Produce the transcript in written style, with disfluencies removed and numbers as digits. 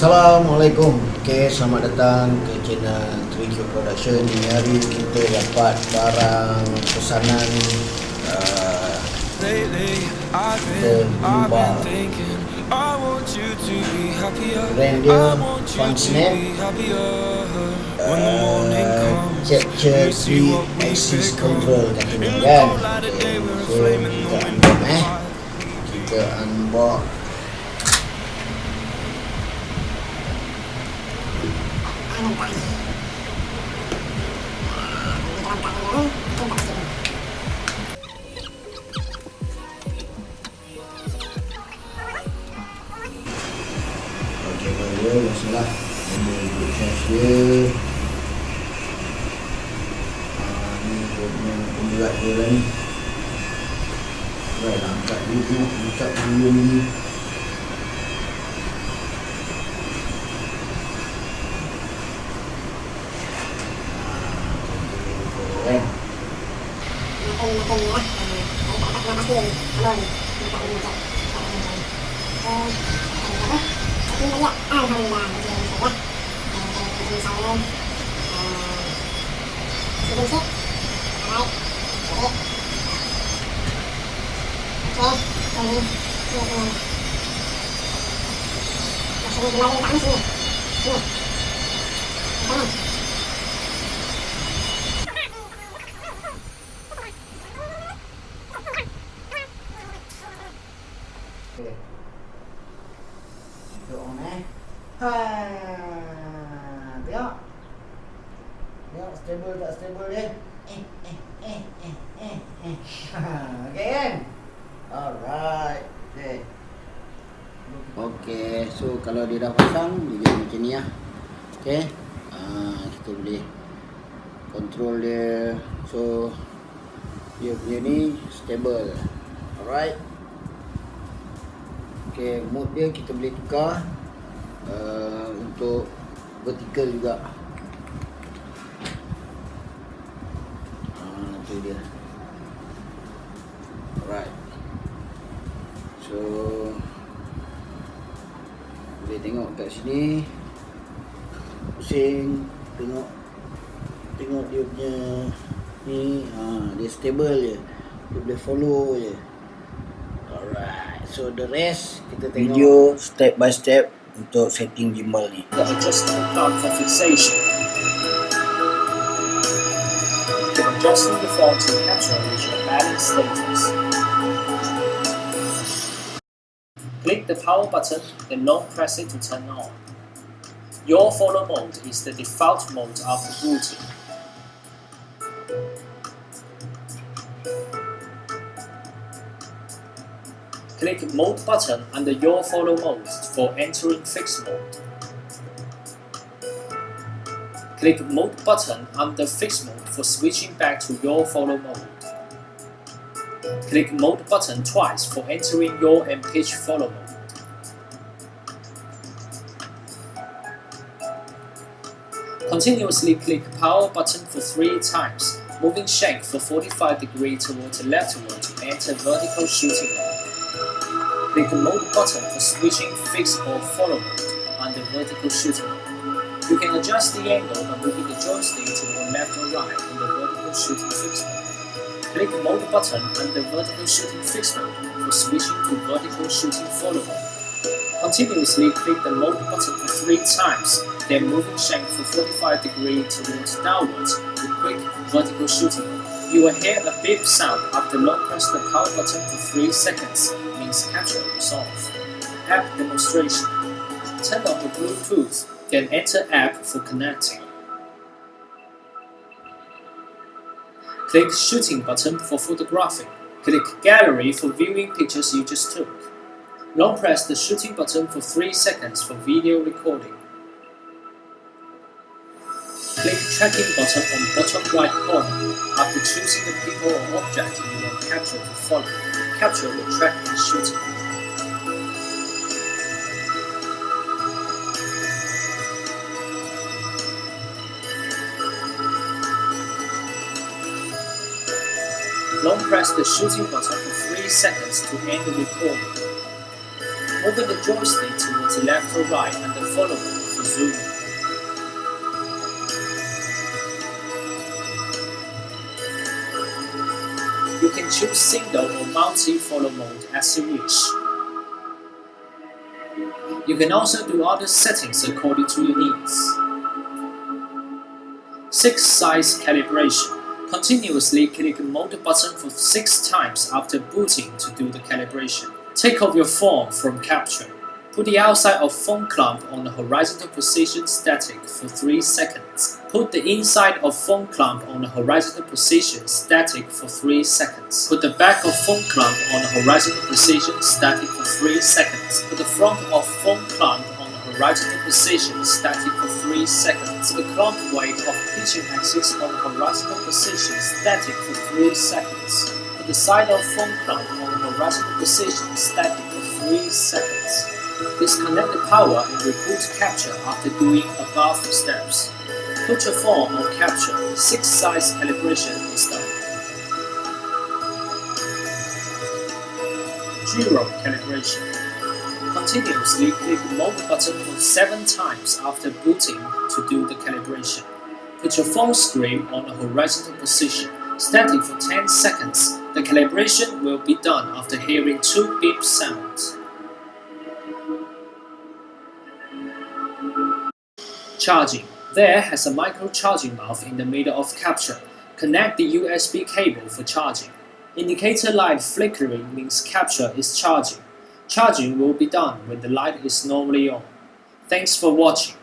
Assalamualaikum. Selamat datang ke channel 3Q Production. Ini hari kita dapat barang pesanan Gimbal. Brand dia FUNSNAP Captur3 Axis Control katanya kan. So kita unbox dia masalah ambil charge dia. Ni punya pemberat dia lah ni. Baiklah, angkat dulu, angkat dulu ni. Alhamdulillah, sedikit, alright, ini, masih dilayar tak sini, kanan. Tengok stable tak stable dia. Okay kan? Alright. Okay, so kalau dia dah pasang dia jadi macam ni lah. Okay, kita boleh control dia. So dia punya ni stable. Alright. Okay, mode dia kita boleh tukar untuk vertical juga. Itu dia. Alright. So boleh tengok kat sini. Pusing, tengok dia punya ni, dia stable je. Dia boleh follow je. Alright. So the rest kita tengok video step by step untuk setting gimbal ni. Adjustable plug for fixation. Adjusting the phone to capture your balance status. Click the power button, then long press it to turn on. Your follow mode is the default mode after booting. Click mode button under your follow mode for entering fixed mode. Click mode button under fixed mode for switching back to your follow mode. Click mode button twice for entering your and pitch follow mode. Continuously click power button for 3 times, moving shank for 45 degrees towards the leftward to enter vertical shooting mode. Click mode button for switching fixed or follow mode under vertical shooting mode. You can adjust the angle by moving the joystick to the left or right in the vertical shooting fixed mode. Click mode button under vertical shooting fixed mode for switching to vertical shooting follow mode. Continuously click the mode button for 3 times, then moving shank for 45 degrees towards downwards to quick vertical shooting mode. You will hear a beep sound after long press the power button for 3 seconds, means capture is off. App demonstration. Turn on the Bluetooth, then enter app for connecting. Click shooting button for photographing. Click gallery for viewing pictures you just took. Long press the shooting button for 3 seconds for video recording. Click tracking button on bottom right corner. After choosing the people or object you want capture to follow, capture will track the shooting. Long press the shooting button for 3 seconds to end the recording. Moving the joystick towards the left or right and the follow mode for zooming. You can choose single or multi-follow mode as you wish. You can also do other settings according to your needs. 6 size calibration. Continuously click the mode button for 6 times after booting to do the calibration. Take off your phone from capture. Put the outside of phone clamp on the horizontal position static for 3 seconds. Put the inside of phone clamp on the horizontal position static for 3 seconds. Put the back of phone clamp on the horizontal position static for 3 seconds. Put the front of phone clamp on the horizontal position static for 3 seconds. Put the clamp weight of pitching axis on the horizontal position static for 3 seconds. Put the side of phone clamp on the horizontal position static for 3 seconds. Disconnect the power and reboot capture after doing above steps. Put your phone on capture. 6 size calibration is done. Gyro calibration. Continuously click the mode button for 7 times after booting to do the calibration. Put your phone screen on a horizontal position, static for 10 seconds. The calibration will be done after hearing 2 beep sounds. Charging. There has a micro charging mouth in the middle of capture. Connect the USB cable for charging. Indicator light flickering means capture is charging. Charging will be done when the light is normally on. Thanks for watching.